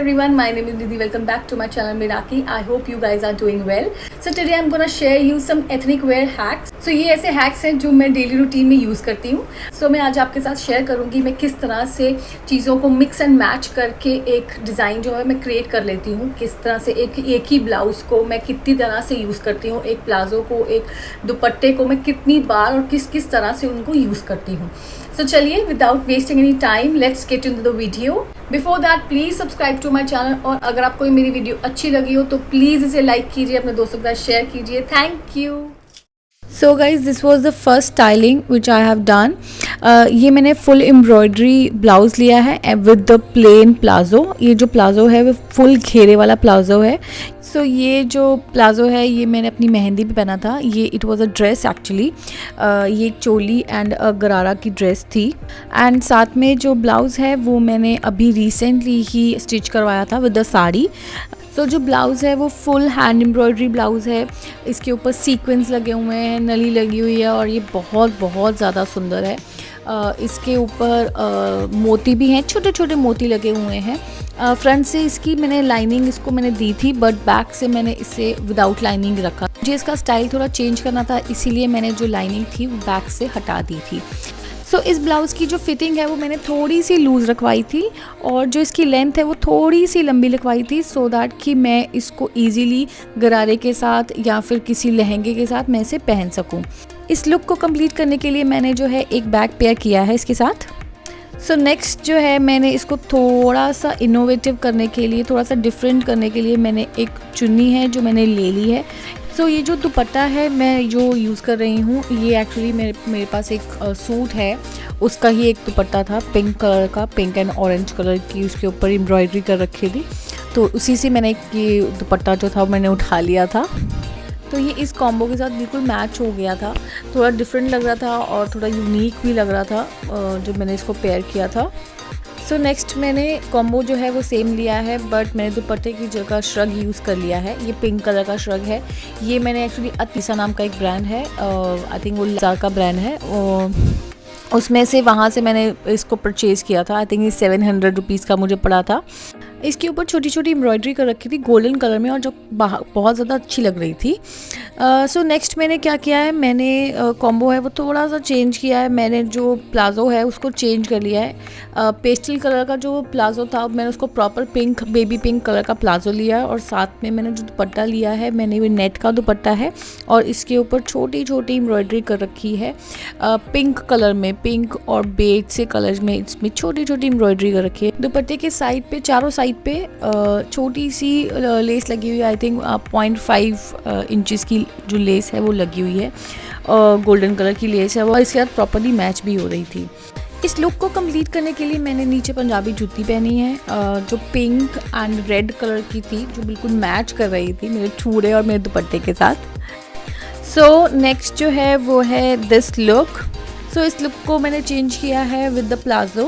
everyone, my name is Nidhi. Welcome back to my channel Meraki. I hope you guys are doing well. So today I'm gonna share you some ethnic wear hacks. So ये ऐसे hacks हैं जो मैं daily routine में use करती हूँ. So मैं आज आपके साथ शेयर करूँगी मैं किस तरह से चीज़ों को मिक्स एंड मैच करके एक डिज़ाइन जो है मैं क्रिएट कर लेती हूँ. किस तरह से एक ही ब्लाउज़ को मैं कितनी तरह से यूज़ करती हूँ, एक प्लाजो को, एक दुपट्टे को मैं कितनी बार और किस किस तरह से उनको यूज़ करती हूँ. So चलिए without wasting any time let's get into the video. Before that please subscribe to my channel और अगर आपको मेरी वीडियो अच्छी लगी हो तो प्लीज़ इसे लाइक कीजिए, अपने दोस्तों के साथ शेयर कीजिए. Thank you. So guys this was the first styling which I have done. ये मैंने फुल एम्ब्रॉयडरी ब्लाउज़ लिया है विद द प्लेन प्लाजो. ये जो प्लाजो है वो फुल घेरे वाला प्लाजो है. सो ये जो प्लाजो है ये मैंने अपनी मेहंदी पे पहना था. ये it was a dress actually. ये चोली एंड गरारा की ड्रेस थी. एंड साथ में जो ब्लाउज़ है वो मैंने अभी रिसेंटली ही स्टिच करवाया था विद द साड़ी. सो जो ब्लाउज़ है वो फुल हैंड एम्ब्रॉयडरी ब्लाउज़ है. इसके ऊपर सीक्वेंस लगे हुए हैं, नली लगी हुई है और ये बहुत बहुत ज़्यादा सुंदर है. इसके ऊपर मोती भी हैं, छोटे छोटे मोती लगे हुए हैं. फ्रंट से इसकी मैंने लाइनिंग इसको मैंने दी थी बट बैक से मैंने इसे विदाउट लाइनिंग रखा. मुझे इसका स्टाइल थोड़ा चेंज करना था इसीलिए मैंने जो लाइनिंग थी वो बैक से हटा दी थी. सो इस ब्लाउज़ की जो फिटिंग है वो मैंने थोड़ी सी लूज़ रखवाई थी और जो इसकी लेंथ है वो थोड़ी सी लंबी रखवाई थी सो दैट कि मैं इसको ईज़िली गरारे के साथ या फिर किसी लहंगे के साथ मैं इसे पहन सकूं. इस लुक को कंप्लीट करने के लिए मैंने जो है एक बैग पेयर किया है इसके साथ. सो नेक्स्ट जो है मैंने इसको थोड़ा सा इनोवेटिव करने के लिए, थोड़ा सा डिफरेंट करने के लिए मैंने एक चुन्नी है जो मैंने ले ली है. सो ये जो दुपट्टा है मैं जो यूज़ कर रही हूँ ये एक्चुअली मेरे पास एक सूट है उसका ही एक दुपट्टा था पिंक कलर का, पिंक एंड ऑरेंज कलर की उसके ऊपर एम्ब्रॉयडरी कर रखी थी. तो उसी से मैंने ये दुपट्टा जो था मैंने उठा लिया था. तो ये इस कॉम्बो के साथ बिल्कुल मैच हो गया था. थोड़ा डिफरेंट लग रहा था और थोड़ा यूनिक भी लग रहा था जब मैंने इसको पेयर किया था. सो नेक्स्ट मैंने कॉम्बो जो है वो सेम लिया है बट मैंने दुपट्टे की जगह श्रग यूज़ कर लिया है. ये पिंक कलर का श्रग है. ये मैंने एक्चुअली अतीसा नाम का एक ब्रांड है, आई थिंक वो लाजा का ब्रांड है, उसमें से वहाँ से मैंने इसको परचेज़ किया था. आई थिंक ये 700 रुपीज़ का मुझे पड़ा था. इसके ऊपर छोटी छोटी एम्ब्रॉयडरी कर रखी थी गोल्डन कलर में और जो बहुत ज़्यादा अच्छी लग रही थी. सो नेक्स्ट मैंने क्या किया है, मैंने कॉम्बो है वो थोड़ा सा चेंज किया है. मैंने जो प्लाजो है उसको चेंज कर लिया है. पेस्टल कलर का जो प्लाजो था मैंने उसको proper pink, baby pink colour का प्लाजो लिया है और साथ में मैंने जो दुपट्टा लिया है मैंने वो नेट का दुपट्टा है और इसके ऊपर छोटी छोटी एम्ब्रॉयडरी कर रखी है पिंक कलर में, पिंक और बेज से कलर में इसमें छोटी छोटी एम्ब्रॉयडरी कर रखी है. दुपट्टे के साइड पे, चारों साइड पे छोटी सी लेस लगी हुई है. आई थिंक 0.5 इंचेस की जो लेस है वो लगी हुई है, गोल्डन कलर की लेस है वो. इसके साथ प्रॉपर्ली मैच भी हो रही थी. इस लुक को कंप्लीट करने के लिए मैंने नीचे पंजाबी जूती पहनी है जो पिंक एंड रेड कलर की थी, जो बिल्कुल मैच कर रही थी मेरे चूड़े और मेरे दुपट्टे के साथ. सो नेक्स्ट जो है वो है दिस लुक. सो इस लुक को मैंने चेंज किया है विद द प्लाजो.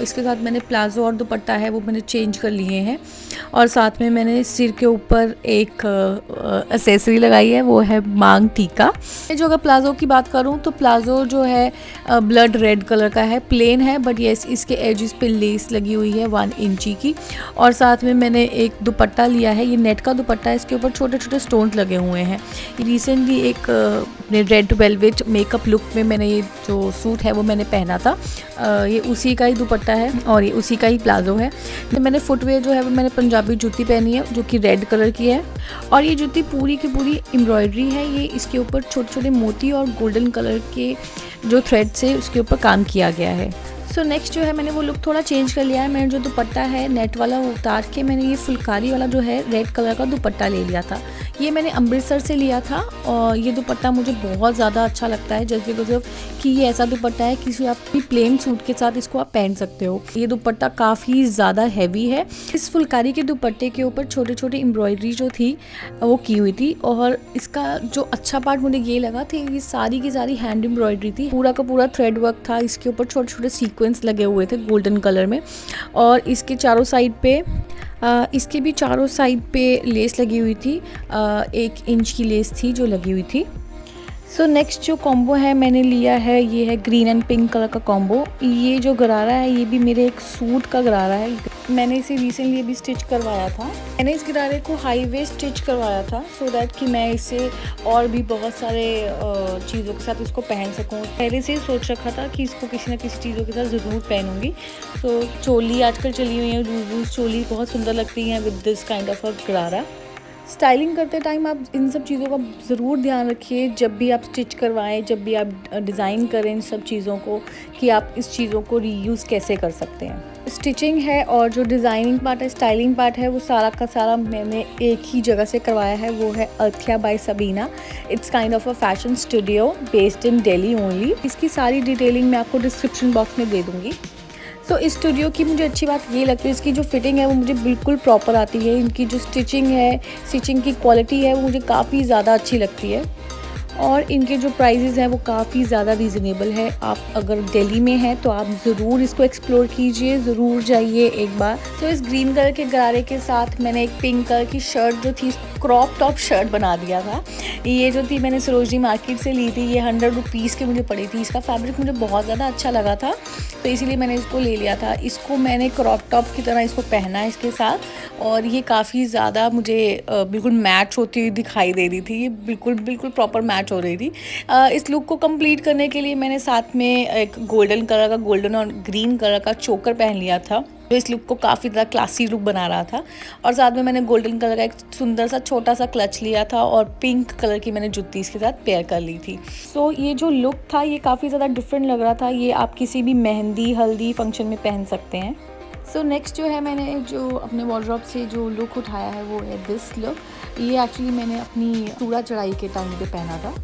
इसके साथ मैंने प्लाजो और दुपट्टा है वो मैंने चेंज कर लिए हैं और साथ में मैंने सिर के ऊपर एक एक्सेसरी लगाई है वो है मांग टीका. जो अगर प्लाजो की बात करूं तो प्लाजो जो है ब्लड रेड कलर का है, प्लेन है बट येस इसके एजेस पे लेस लगी हुई है 1 इंची की. और साथ में मैंने एक दुपट्टा लिया है, ये नेट का दुपट्टा है. इसके ऊपर छोटे छोटे स्टोन्स लगे हुए हैं. रिसेंटली एक रेड वेलवेट मेकअप लुक में मैंने ये जो सूट है वो मैंने पहना था. ये उसी का ही दुपट्टा है और ये उसी का ही प्लाजो है. तो मैंने फुटवेयर जो है वो मैंने पंजाबी जूती पहनी है जो कि रेड कलर की है और ये जूती पूरी की पूरी एम्ब्रॉयडरी है. ये इसके ऊपर छोटे छोटे मोती और गोल्डन कलर के जो थ्रेड से उसके ऊपर काम किया गया है. सो नेक्स्ट जो है मैंने वो लुक थोड़ा चेंज कर लिया है. मैंने जो दुपट्टा है नेट वाला वो उतार के मैंने ये फुलकारी वाला जो है रेड कलर का दुपट्टा ले लिया था. ये मैंने अमृतसर से लिया था और ये दुपट्टा मुझे बहुत ज़्यादा अच्छा लगता है जस्ट बिकॉज ऑफ कि ये ऐसा दुपट्टा है किसी आप भी प्लेन सूट के साथ इसको आप पहन सकते हो. ये दुपट्टा काफ़ी ज़्यादा हैवी है. इस फुलकारी के दुपट्टे के ऊपर छोटे छोटे एम्ब्रॉयडरी जो थी वो की हुई थी और इसका जो अच्छा पार्ट मुझे ये लगा था ये सारी की सारी हैंड एम्ब्रॉयडरी थी. पूरा का पूरा थ्रेड वर्क था. इसके ऊपर छोटे छोटे सीक्वेंस लगे हुए थे गोल्डन कलर में और इसके चारों साइड पे इसके भी चारों साइड पे लेस लगी हुई थी. 1 इंच की लेस थी जो लगी हुई थी. सो नेक्स्ट जो कॉम्बो है मैंने लिया है ये है ग्रीन एंड पिंक कलर का कॉम्बो. ये जो गरारा है ये भी मेरे एक सूट का गरारा है. मैंने इसे रिसेंटली अभी स्टिच करवाया था। मैंने इस गरारे को हाई वेस्ट स्टिच करवाया था सो दैट कि मैं इसे और भी बहुत सारे चीज़ों के साथ इसको पहन सकूं। पहले से ही सोच रखा था कि इसको किसी ना किसी चीज़ों के साथ ज़रूर पहनूंगी। तो चोली आजकल चली हुई है, लूज चोली बहुत सुंदर लगती हैं विद दिस काइंड ऑफ अ गरारा। स्टाइलिंग करते टाइम आप इन सब चीज़ों का ज़रूर ध्यान रखिए जब भी आप स्टिच करवाएं, जब भी आप डिज़ाइन करें इन सब चीज़ों को, कि आप इस चीज़ों को रीयूज़ कैसे कर सकते हैं। स्टिचिंग है और जो डिज़ाइनिंग पार्ट है, स्टाइलिंग पार्ट है, वो सारा का सारा मैंने एक ही जगह से करवाया है, वो है Athiya by Sabina. It's kind of a fashion studio based in Delhi only. इसकी सारी डिटेलिंग मैं आपको डिस्क्रिप्शन बॉक्स में दे दूँगी। सो इस स्टूडियो की मुझे अच्छी बात ये लगती है, इसकी जो फिटिंग है वो मुझे बिल्कुल प्रॉपर आती है। इनकी जो स्टिचिंग है, स्टिचिंग की क्वालिटी है, वो मुझे काफ़ी ज़्यादा अच्छी लगती है और इनके जो प्राइसेस हैं वो काफ़ी ज़्यादा रीज़नेबल है। आप अगर दिल्ली में हैं तो आप ज़रूर इसको एक्सप्लोर कीजिए, ज़रूर जाइए एक बार। तो इस ग्रीन कलर के गरारे के साथ मैंने एक पिंक कलर की शर्ट जो थी, क्रॉप टॉप शर्ट बना दिया था। ये जो थी मैंने सरोजनी मार्केट से ली थी, ये 100 रुपीज़ की मुझे पड़ी थी। इसका फैब्रिक मुझे बहुत ज़्यादा अच्छा लगा था तो इसीलिए मैंने इसको ले लिया था। इसको मैंने क्रॉप टॉप की तरह इसको पहना है इसके साथ और ये काफ़ी ज़्यादा मुझे बिल्कुल मैच होती हुई दिखाई दे रही थी। ये बिल्कुल प्रॉपर मैच हो रही थी। इस लुक को कंप्लीट करने के लिए मैंने साथ में एक गोल्डन और ग्रीन कलर का चोकर पहन लिया था जो इस लुक को काफ़ी ज़्यादा क्लासी लुक बना रहा था। और साथ में मैंने गोल्डन कलर का एक सुंदर सा छोटा सा क्लच लिया था और पिंक कलर की मैंने जुत्ती इसके साथ पेयर कर ली थी। सो ये जो लुक था ये काफ़ी ज़्यादा डिफरेंट लग रहा था। ये आप किसी भी मेहंदी हल्दी फंक्शन में पहन सकते हैं। सो नेक्स्ट जो है, मैंने जो अपने वॉर्डरोब से जो लुक उठाया है वो है दिस लुक। ये एक्चुअली मैंने अपनी चूड़ा चढ़ाई के टाइम पे पहना था।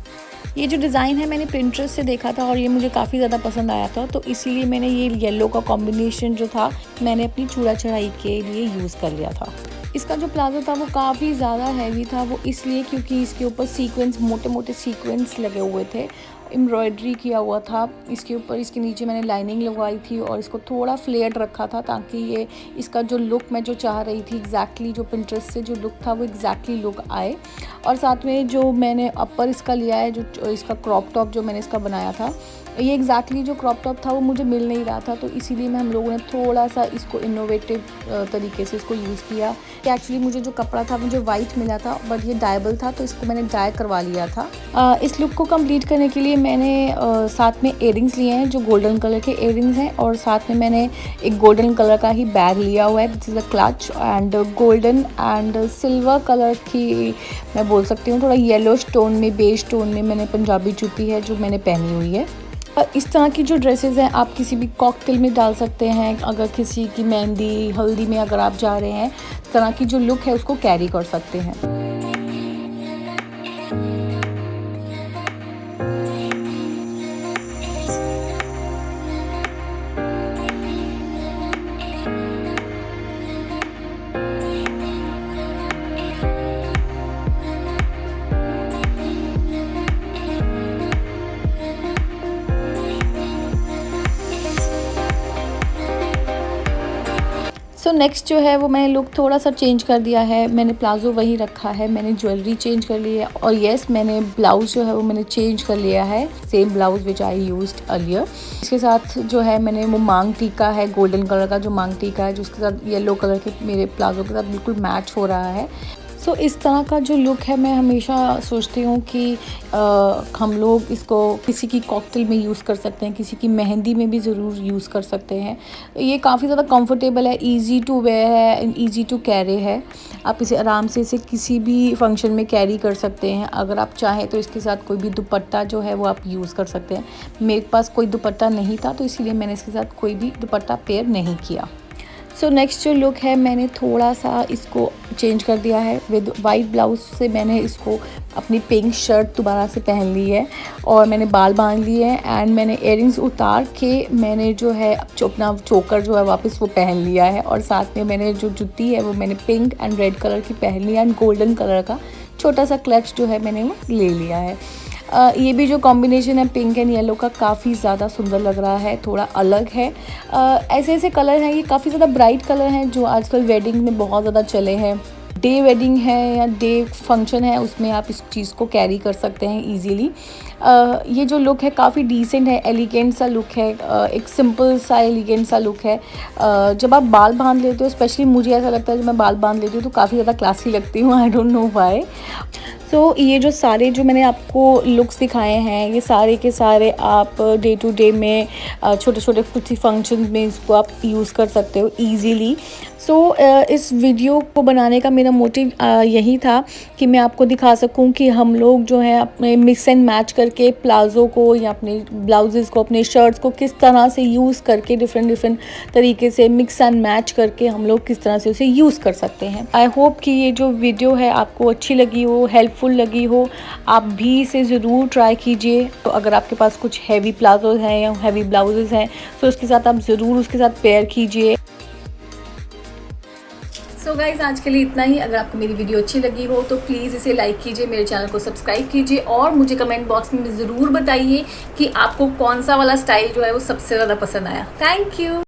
ये जो डिज़ाइन है मैंने पिंटरेस्ट से देखा था और ये मुझे काफ़ी ज़्यादा पसंद आया था, तो इसीलिए मैंने ये येलो का कॉम्बिनेशन जो था मैंने अपनी चूड़ा चढ़ाई के लिए यूज़ कर लिया था। इसका जो प्लाजो था वो काफ़ी ज़्यादा हैवी था, वो इसलिए क्योंकि इसके ऊपर सीक्वेंस, मोटे मोटे सीक्वेंस लगे हुए थे, एम्ब्रॉयडरी किया हुआ था इसके ऊपर। इसके नीचे मैंने लाइनिंग लगवाई थी और इसको थोड़ा फ्लेयर्ड रखा था ताकि ये इसका जो लुक मैं जो चाह रही थी एग्जैक्टली, जो पिंटरेस्ट से जो लुक था वो एग्जैक्टली लुक आए। और साथ में जो मैंने अपर इसका लिया है, जो इसका क्रॉप टॉप जो मैंने इसका बनाया था, ये एग्जैक्टली जो क्रॉप टॉप था वो मुझे मिल नहीं रहा था, तो इसीलिए हम लोगों ने थोड़ा सा इसको इनोवेटिव तरीके से इसको यूज़ किया। कि एक्चुअली मुझे जो कपड़ा था मुझे वाइट मिला था बट ये डायबल था, तो इसको मैंने डाई करवा लिया था। इस लुक को कंप्लीट करने के लिए मैंने साथ में इयररिंग्स लिए हैं जो गोल्डन कलर के इयररिंग्स हैं, और साथ में मैंने एक गोल्डन कलर का ही बैग लिया हुआ है। This is a clutch and golden and silver colour की, मैं बोल सकती हूँ थोड़ा येलो स्टोन में, बेज टोन में मैंने पंजाबी जूती है जो मैंने पहनी हुई है। इस तरह की जो ड्रेसेस हैं आप किसी भी कॉकटेल में डाल सकते हैं। अगर किसी की मेहंदी हल्दी में अगर आप जा रहे हैं, इस तरह की जो लुक है उसको कैरी कर सकते हैं। सो नेक्स्ट जो है वो मैंने लुक थोड़ा सा चेंज कर दिया है। मैंने प्लाजो वही रखा है, मैंने ज्वेलरी चेंज कर ली है और येस मैंने ब्लाउज़ जो है वो मैंने चेंज कर लिया है, same blouse which I used earlier. इसके साथ जो है मैंने वो मांग टीका है, गोल्डन कलर का जो मांग टीका है, जो उसके साथ येलो कलर के मेरे प्लाजो के साथ बिल्कुल मैच हो रहा है। सो इस तरह का जो लुक है मैं हमेशा सोचती हूँ कि हम लोग इसको किसी की कॉकटेल में यूज़ कर सकते हैं, किसी की मेहंदी में भी ज़रूर यूज़ कर सकते हैं। ये काफ़ी ज़्यादा कंफर्टेबल है, इजी टू वेयर है एंड इजी टू कैरी है। आप इसे आराम से इसे किसी भी फंक्शन में कैरी कर सकते हैं। अगर आप चाहें तो इसके साथ कोई भी दुपट्टा जो है वो आप यूज़ कर सकते हैं। मेरे पास कोई दुपट्टा नहीं था तो इसीलिए मैंने इसके साथ कोई भी दुपट्टा पेयर नहीं किया। सो नेक्स्ट जो लुक है मैंने थोड़ा सा इसको चेंज कर दिया है। विद वाइट ब्लाउज से मैंने इसको अपनी पिंक शर्ट दोबारा से पहन ली है और मैंने बाल बांध लिए हैं एंड मैंने इयररिंग्स उतार के मैंने जो है अपना चोकर जो है वापस वो पहन लिया है, और साथ में मैंने जो जूती है वो मैंने पिंक एंड रेड कलर की पहन ली है एंड गोल्डन कलर का छोटा सा क्लच जो है मैंने वो ले लिया है। ये भी जो कॉम्बिनेशन है पिंक एंड येलो का काफ़ी ज़्यादा सुंदर लग रहा है, थोड़ा अलग है। ऐसे ऐसे कलर हैं, ये काफ़ी ज़्यादा ब्राइट कलर हैं जो आजकल वेडिंग में बहुत ज़्यादा चले हैं। डे वेडिंग है या डे फंक्शन है उसमें आप इस चीज़ को कैरी कर सकते हैं ईजीली। ये जो लुक है काफ़ी डिसेंट है, एलिगेंट सा लुक है, एक सिंपल सा एलिगेंट सा लुक है। जब आप बाल बांध लेते हो, स्पेशली मुझे ऐसा लगता है जब मैं बाल बांध लेती हूँ तो काफ़ी ज़्यादा क्लासी लगती हूँ, आई डोंट नो व्हाई। सो ये जो सारे जो मैंने आपको लुक्स दिखाए हैं, ये सारे के सारे आप डे टू डे में छोटे छोटे कुछ फंक्शन में इसको आप यूज़ कर सकते हो ईजीली। सो इस वीडियो को बनाने का मेरा मोटिव यही था कि मैं आपको दिखा सकूं कि हम लोग जो है अपने मिक्स एंड मैच करके प्लाज़ो को या अपने ब्लाउजेज़ को, अपने शर्ट्स को किस तरह से यूज़ करके डिफरेंट तरीके से मिक्स एंड मैच करके हम लोग किस तरह से उसे यूज़ कर सकते हैं। आई होप कि ये जो वीडियो है आपको अच्छी लगी हो, हेल्पफुल लगी हो। आप भी इसे ज़रूर ट्राई कीजिए। तो अगर आपके पास कुछ हैवी प्लाज़ो हैं या हैवी ब्लाउजेज़ हैं तो उसके साथ आप ज़रूर उसके साथ पेयर कीजिए। सो गाइज़, आज के लिए इतना ही। अगर आपको मेरी वीडियो अच्छी लगी हो तो प्लीज़ इसे लाइक कीजिए, मेरे चैनल को सब्सक्राइब कीजिए और मुझे कमेंट बॉक्स में ज़रूर बताइए कि आपको कौन सा वाला स्टाइल जो है वो सबसे ज़्यादा पसंद आया। Thank you.